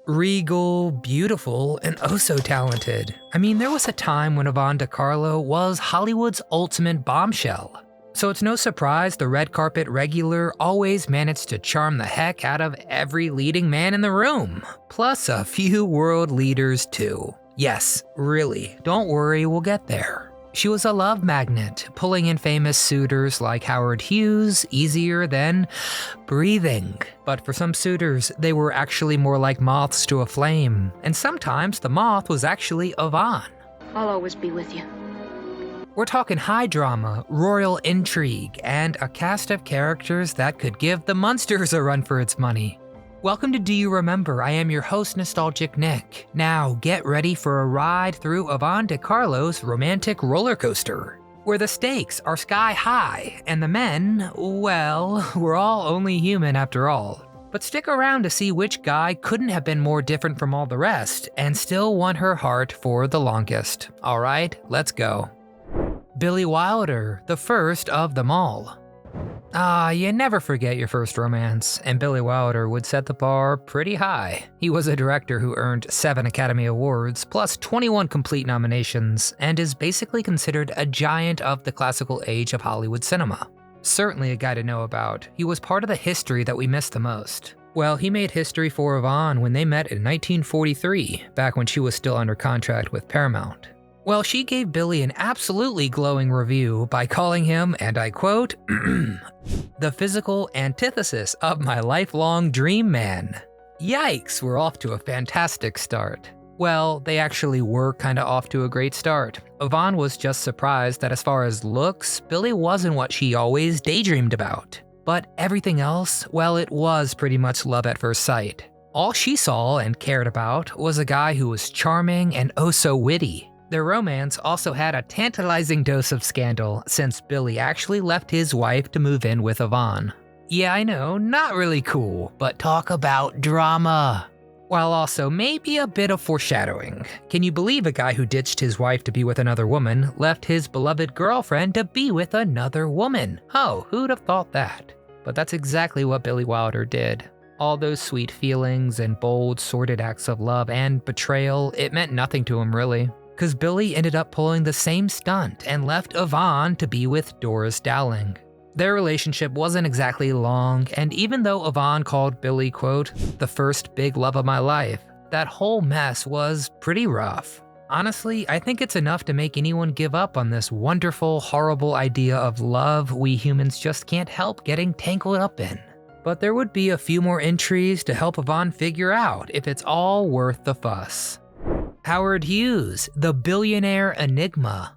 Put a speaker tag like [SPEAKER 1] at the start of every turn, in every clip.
[SPEAKER 1] Regal, beautiful, and oh so talented. I mean, there was a time when Yvonne De Carlo was Hollywood's ultimate bombshell. So it's no surprise the red carpet regular always managed to charm the heck out of every leading man in the room. Plus a few world leaders too. Yes, really, don't worry, we'll get there. She was a love magnet, pulling in famous suitors like Howard Hughes easier than breathing. But for some suitors, they were actually more like moths to a flame. And sometimes the moth was actually Yvonne.
[SPEAKER 2] I'll always be with you.
[SPEAKER 1] We're talking high drama, royal intrigue, and a cast of characters that could give the Munsters a run for its money. Welcome to Do You Remember? I am your host, Nostalgic Nick. Now get ready for a ride through Yvonne De Carlo's romantic roller coaster, where the stakes are sky high, and the men, well, we're all only human after all. But stick around to see which guy couldn't have been more different from all the rest, and still won her heart for the longest. Alright, let's go. Billy Wilder, the first of them all. You never forget your first romance, and Billy Wilder would set the bar pretty high. He was a director who earned 7 Academy Awards, plus 21 complete nominations, and is basically considered a giant of the classical age of Hollywood cinema. Certainly a guy to know about. He was part of the history that we miss the most. Well, he made history for Yvonne when they met in 1943, back when she was still under contract with Paramount. Well, she gave Billy an absolutely glowing review by calling him, and I quote, the physical antithesis of my lifelong dream man. Yikes, we're off to a fantastic start. Well, they actually were kinda off to a great start. Yvonne was just surprised that as far as looks, Billy wasn't what she always daydreamed about. But everything else, well, it was pretty much love at first sight. All she saw and cared about was a guy who was charming and oh so witty. Their romance also had a tantalizing dose of scandal since Billy actually left his wife to move in with Yvonne. Yeah, I know, not really cool, but talk about drama. While also maybe a bit of foreshadowing. Can you believe a guy who ditched his wife to be with another woman left his beloved girlfriend to be with another woman? Oh, who'd have thought that? But that's exactly what Billy Wilder did. All those sweet feelings and bold, sordid acts of love and betrayal, it meant nothing to him really. Because Billy ended up pulling the same stunt and left Yvonne to be with Doris Dowling. Their relationship wasn't exactly long, and even though Yvonne called Billy, quote, the first big love of my life, that whole mess was pretty rough. Honestly, I think it's enough to make anyone give up on this wonderful, horrible idea of love we humans just can't help getting tangled up in. But there would be a few more intrigues to help Yvonne figure out if it's all worth the fuss. Howard Hughes, the billionaire enigma.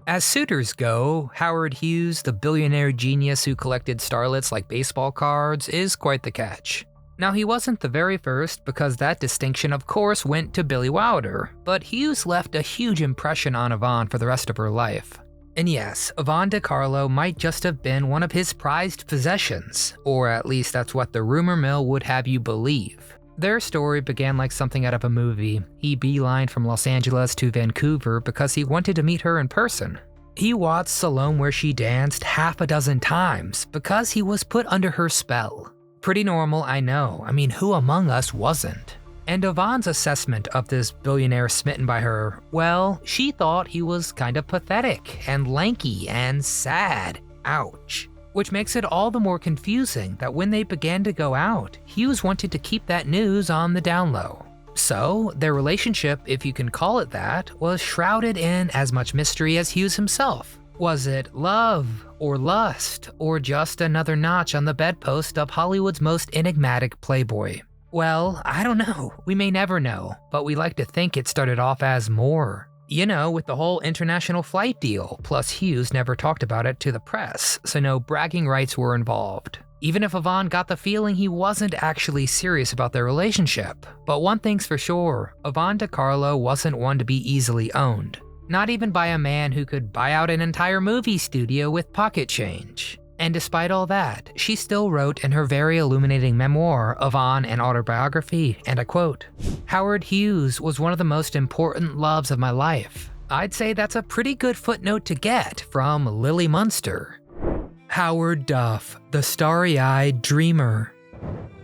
[SPEAKER 1] As suitors go, Howard Hughes, the billionaire genius who collected starlets like baseball cards, is quite the catch. Now, he wasn't the very first because that distinction of course went to Billy Wilder, but Hughes left a huge impression on Yvonne for the rest of her life. And yes, Yvonne De Carlo might just have been one of his prized possessions, or at least that's what the rumor mill would have you believe. Their story began like something out of a movie. He beelined from Los Angeles to Vancouver because he wanted to meet her in person. He watched Salome where she danced half a dozen times because he was put under her spell. Pretty normal, I know. I mean, who among us wasn't? And Yvonne's assessment of this billionaire smitten by her, well, she thought he was kind of pathetic and lanky and sad. Ouch. Which makes it all the more confusing that when they began to go out, Hughes wanted to keep that news on the down low. So, their relationship, if you can call it that, was shrouded in as much mystery as Hughes himself. Was it love, or lust, or just another notch on the bedpost of Hollywood's most enigmatic playboy? Well, I don't know. We may never know, but we like to think it started off as more. You know, with the whole international flight deal, plus Hughes never talked about it to the press, so no bragging rights were involved. Even if Yvonne got the feeling he wasn't actually serious about their relationship. But one thing's for sure, Yvonne De Carlo wasn't one to be easily owned. Not even by a man who could buy out an entire movie studio with pocket change. And despite all that, she still wrote in her very illuminating memoir, Yvonne, an autobiography, and I quote, Howard Hughes was one of the most important loves of my life. I'd say that's a pretty good footnote to get from Lily Munster. Howard Duff, the starry-eyed dreamer.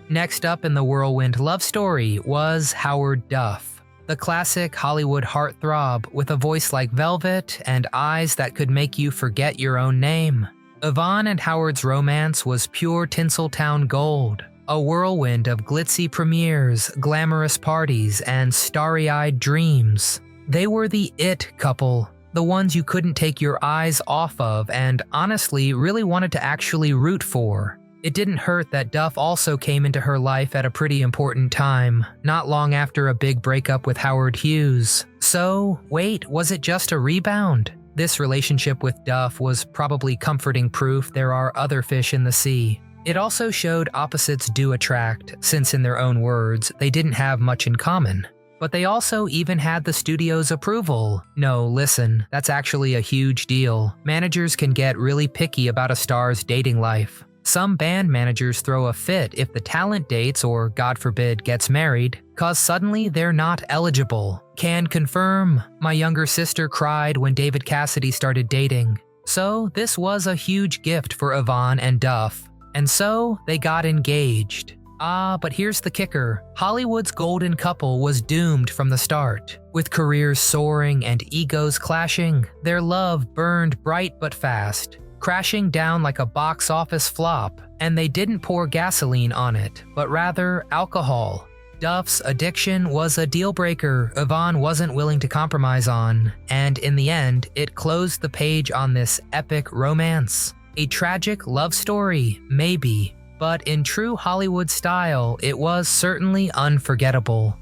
[SPEAKER 1] Next up in the whirlwind love story was Howard Duff, the classic Hollywood heartthrob with a voice like velvet and eyes that could make you forget your own name. Yvonne and Howard's romance was pure Tinseltown gold, a whirlwind of glitzy premieres, glamorous parties, and starry-eyed dreams. They were the it couple, the ones you couldn't take your eyes off of and honestly really wanted to actually root for. It didn't hurt that Duff also came into her life at a pretty important time, not long after a big breakup with Howard Hughes. So, wait, was it just a rebound? This relationship with Duff was probably comforting proof there are other fish in the sea. It also showed opposites do attract, since in their own words, they didn't have much in common. But they also even had the studio's approval. No, listen, that's actually a huge deal. Managers can get really picky about a star's dating life. Some band managers throw a fit if the talent dates or, God forbid, gets married, cause suddenly they're not eligible. Can confirm, my younger sister cried when David Cassidy started dating. So this was a huge gift for Yvonne and Duff. And so they got engaged. But here's the kicker. Hollywood's golden couple was doomed from the start. With careers soaring and egos clashing, their love burned bright but fast, crashing down like a box office flop, and they didn't pour gasoline on it, but rather alcohol. Duff's addiction was a deal breaker Yvonne wasn't willing to compromise on, and in the end, it closed the page on this epic romance. A tragic love story, maybe, but in true Hollywood style, it was certainly unforgettable.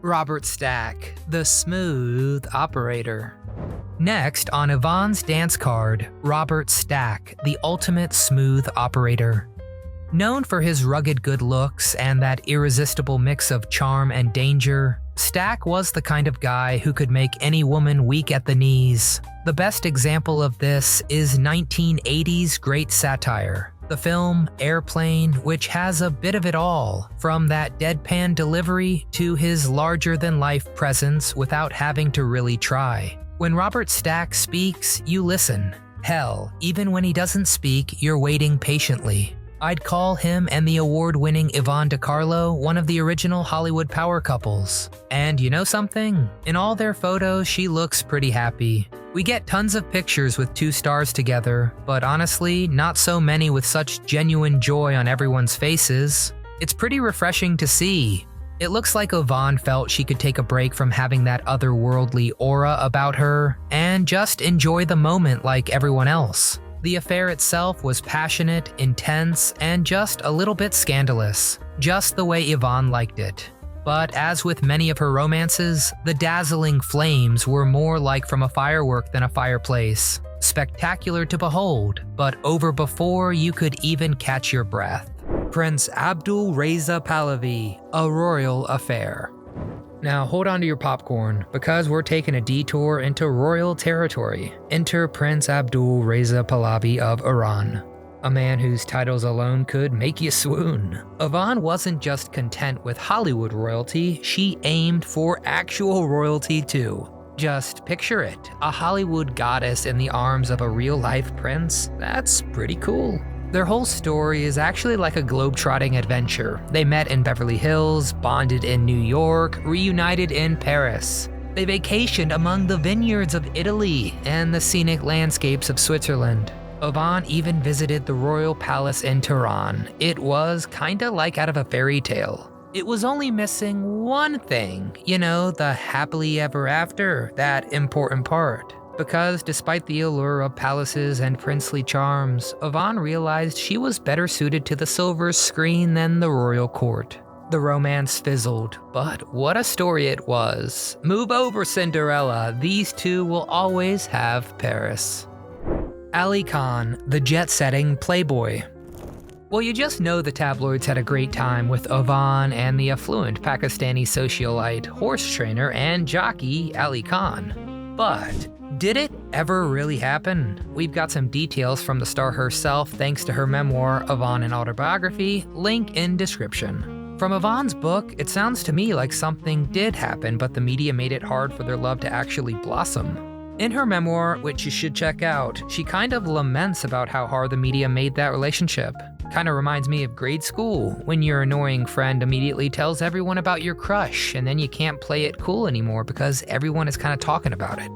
[SPEAKER 1] Robert Stack, the smooth operator. Next on Yvonne's dance card, Robert Stack, the ultimate smooth operator. Known for his rugged good looks and that irresistible mix of charm and danger, Stack was the kind of guy who could make any woman weak at the knees. The best example of this is 1980's great satire, the film Airplane, which has a bit of it all, from that deadpan delivery to his larger-than-life presence without having to really try. When Robert Stack speaks, you listen. Hell, even when he doesn't speak, you're waiting patiently. I'd call him and the award-winning Yvonne De Carlo one of the original Hollywood power couples. And you know something? In all their photos, she looks pretty happy. We get tons of pictures with two stars together, but honestly, not so many with such genuine joy on everyone's faces. It's pretty refreshing to see. It looks like Yvonne felt she could take a break from having that otherworldly aura about her and just enjoy the moment like everyone else. The affair itself was passionate, intense, and just a little bit scandalous, just the way Yvonne liked it. But as with many of her romances, the dazzling flames were more like from a firework than a fireplace. Spectacular to behold, but over before you could even catch your breath. Prince Abdul Raza Palvi, a royal affair. Now hold on to your popcorn, because we're taking a detour into royal territory. Enter Prince Abdul Raza Pahlavi of Iran, a man whose titles alone could make you swoon. Yvonne wasn't just content with Hollywood royalty, she aimed for actual royalty too. Just picture it, a Hollywood goddess in the arms of a real-life prince. That's pretty cool. Their whole story is actually like a globe-trotting adventure. They met in Beverly Hills, bonded in New York, reunited in Paris. They vacationed among the vineyards of Italy and the scenic landscapes of Switzerland. Yvonne even visited the royal palace in Tehran. It was kinda like out of a fairy tale. It was only missing one thing, you know, the happily ever after, that important part. Because despite the allure of palaces and princely charms, Yvonne realized she was better suited to the silver screen than the royal court. The romance fizzled, but what a story it was. Move over, Cinderella. These two will always have Paris. Ali Khan, the jet-setting playboy. Well, you just know the tabloids had a great time with Yvonne and the affluent Pakistani socialite, horse trainer, and jockey Ali Khan. But did it ever really happen? We've got some details from the star herself thanks to her memoir, Yvonne, an Autobiography, link in description. From Yvonne's book, it sounds to me like something did happen, but the media made it hard for their love to actually blossom. In her memoir, which you should check out, she kind of laments about how hard the media made that relationship. Kinda reminds me of grade school, when your annoying friend immediately tells everyone about your crush, and then you can't play it cool anymore because everyone is kinda talking about it.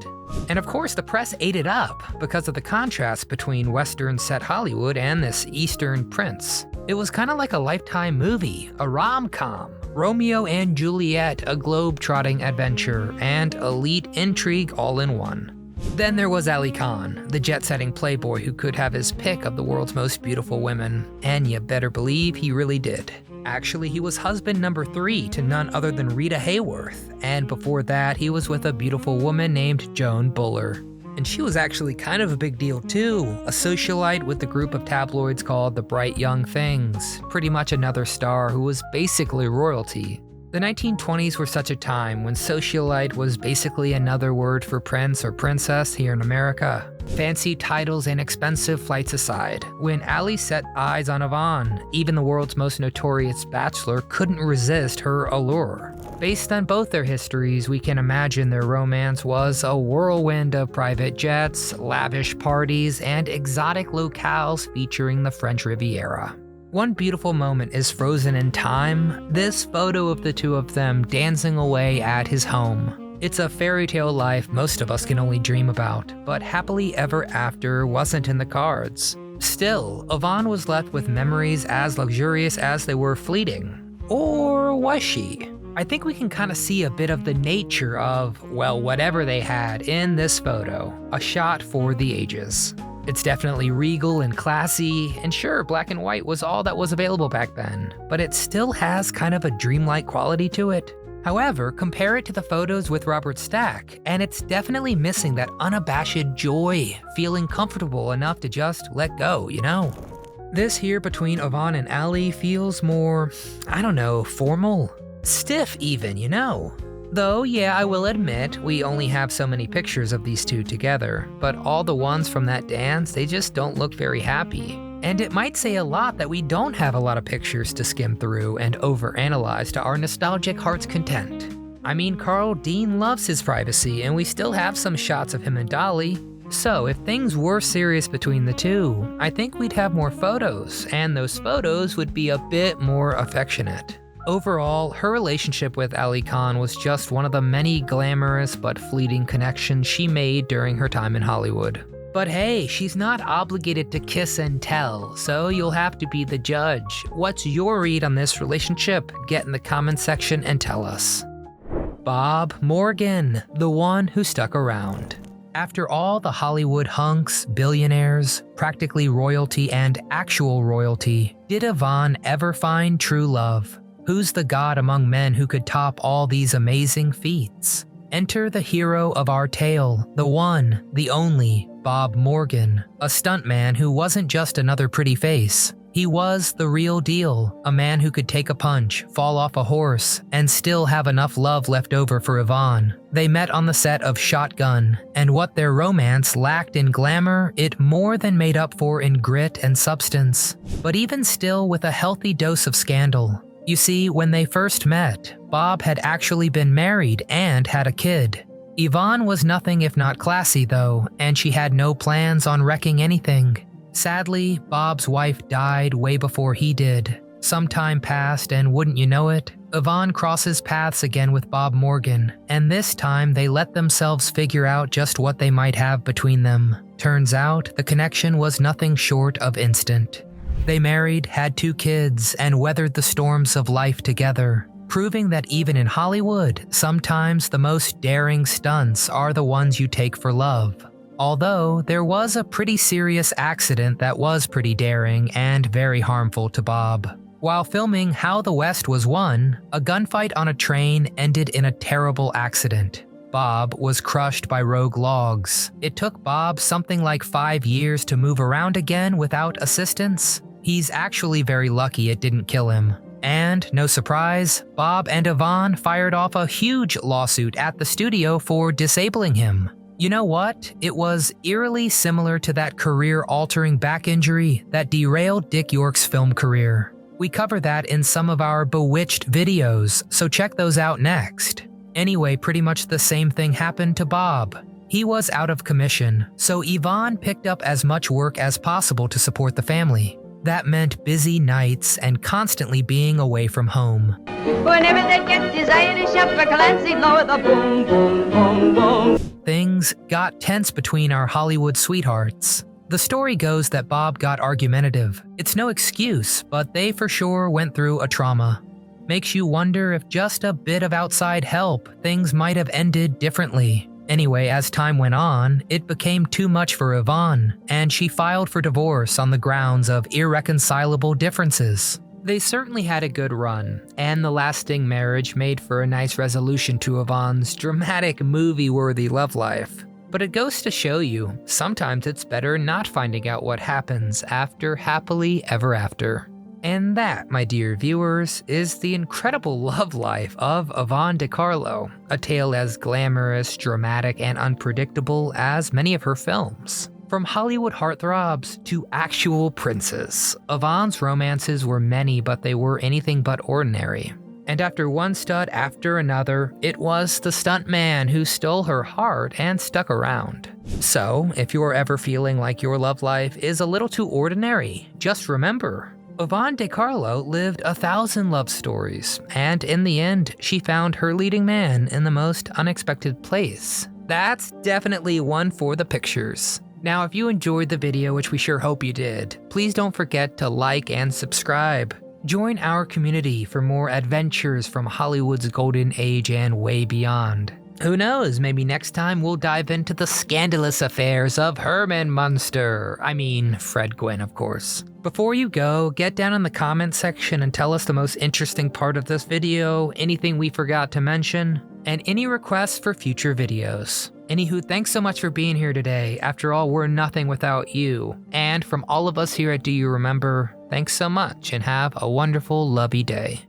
[SPEAKER 1] And of course, the press ate it up because of the contrast between Western set Hollywood and this Eastern prince. It was kinda like a Lifetime movie, a rom-com. Romeo and Juliet, a globe-trotting adventure, and elite intrigue all in one. Then there was Ali Khan, the jet-setting playboy who could have his pick of the world's most beautiful women. And you better believe he really did. Actually, he was husband number 3 to none other than Rita Hayworth, and before that, he was with a beautiful woman named Joan Buller. And she was actually kind of a big deal too, a socialite with the group of tabloids called the Bright Young Things, pretty much another star who was basically royalty. The 1920s were such a time when socialite was basically another word for prince or princess here in America. Fancy titles and expensive flights aside, when Ali set eyes on Yvonne, even the world's most notorious bachelor couldn't resist her allure. Based on both their histories, we can imagine their romance was a whirlwind of private jets, lavish parties, and exotic locales featuring the French Riviera. One beautiful moment is frozen in time, this photo of the two of them dancing away at his home. It's a fairy tale life most of us can only dream about, but happily ever after wasn't in the cards. Still, Yvonne was left with memories as luxurious as they were fleeting. Or was she? I think we can kind of see a bit of the nature of, well, whatever they had in this photo, a shot for the ages. It's definitely regal and classy, and sure, black and white was all that was available back then, but it still has kind of a dreamlike quality to it. However, compare it to the photos with Robert Stack, and it's definitely missing that unabashed joy, feeling comfortable enough to just let go, you know? This here between Yvonne and Ali feels more, I don't know, formal? Stiff even, you know? Though, yeah, I will admit, we only have so many pictures of these two together, but all the ones from that dance, they just don't look very happy. And it might say a lot that we don't have a lot of pictures to skim through and overanalyze to our nostalgic heart's content. I mean, Carl Dean loves his privacy, and we still have some shots of him and Dolly. So if things were serious between the two, I think we'd have more photos, and those photos would be a bit more affectionate. Overall, her relationship with Ali Khan was just one of the many glamorous but fleeting connections she made during her time in Hollywood. But hey, she's not obligated to kiss and tell, so you'll have to be the judge. What's your read on this relationship? Get in the comments section and tell us. Bob Morgan, the one who stuck around. After all the Hollywood hunks, billionaires, practically royalty and actual royalty, did Yvonne ever find true love? Who's the god among men who could top all these amazing feats? Enter the hero of our tale, the one, the only, Bob Morgan, a stuntman who wasn't just another pretty face. He was the real deal, a man who could take a punch, fall off a horse, and still have enough love left over for Yvonne. They met on the set of Shotgun, and what their romance lacked in glamour, it more than made up for in grit and substance. But even still with a healthy dose of scandal. You see, when they first met, Bob had actually been married and had a kid. Yvonne was nothing if not classy though, and she had no plans on wrecking anything. Sadly, Bob's wife died way before he did. Some time passed, and wouldn't you know it, Yvonne crosses paths again with Bob Morgan, and this time they let themselves figure out just what they might have between them. Turns out, the connection was nothing short of instant. They married, had 2 kids, and weathered the storms of life together, proving that even in Hollywood, sometimes the most daring stunts are the ones you take for love. Although, there was a pretty serious accident that was pretty daring and very harmful to Bob. While filming How the West Was Won, a gunfight on a train ended in a terrible accident. Bob was crushed by rogue logs. It took Bob something like 5 years to move around again without assistance. He's actually very lucky it didn't kill him. And, no surprise, Bob and Yvonne fired off a huge lawsuit at the studio for disabling him. You know what? It was eerily similar to that career-altering back injury that derailed Dick York's film career. We cover that in some of our Bewitched videos, so check those out next. Anyway, pretty much the same thing happened to Bob. He was out of commission, so Yvonne picked up as much work as possible to support the family. That meant busy nights and constantly being away from home.
[SPEAKER 2] Whenever they get his Irish upper Clancy, lower the boom, boom, boom, boom.
[SPEAKER 1] Things got tense between our Hollywood sweethearts. The story goes that Bob got argumentative. It's no excuse, but they for sure went through a trauma. Makes you wonder if just a bit of outside help, things might have ended differently. Anyway, as time went on, it became too much for Yvonne, and she filed for divorce on the grounds of irreconcilable differences. They certainly had a good run, and the lasting marriage made for a nice resolution to Yvonne's dramatic movie-worthy love life. But it goes to show you, sometimes it's better not finding out what happens after happily ever after. And that, my dear viewers, is the incredible love life of Yvonne De Carlo, a tale as glamorous, dramatic, and unpredictable as many of her films. From Hollywood heartthrobs to actual princes, Yvonne's romances were many, but they were anything but ordinary. And after one stud after another, it was the stuntman who stole her heart and stuck around. So, if you're ever feeling like your love life is a little too ordinary, just remember, Yvonne De Carlo lived 1,000 love stories, and in the end, she found her leading man in the most unexpected place. That's definitely one for the pictures. Now, if you enjoyed the video, which we sure hope you did, please don't forget to like and subscribe. Join our community for more adventures from Hollywood's golden age and way beyond. Who knows, maybe next time we'll dive into the scandalous affairs of Herman Munster. I mean, Fred Gwynn, of course. Before you go, get down in the comment section and tell us the most interesting part of this video, anything we forgot to mention, and any requests for future videos. Anywho, thanks so much for being here today. After all, we're nothing without you. And from all of us here at Do You Remember, thanks so much and have a wonderful, lovey day.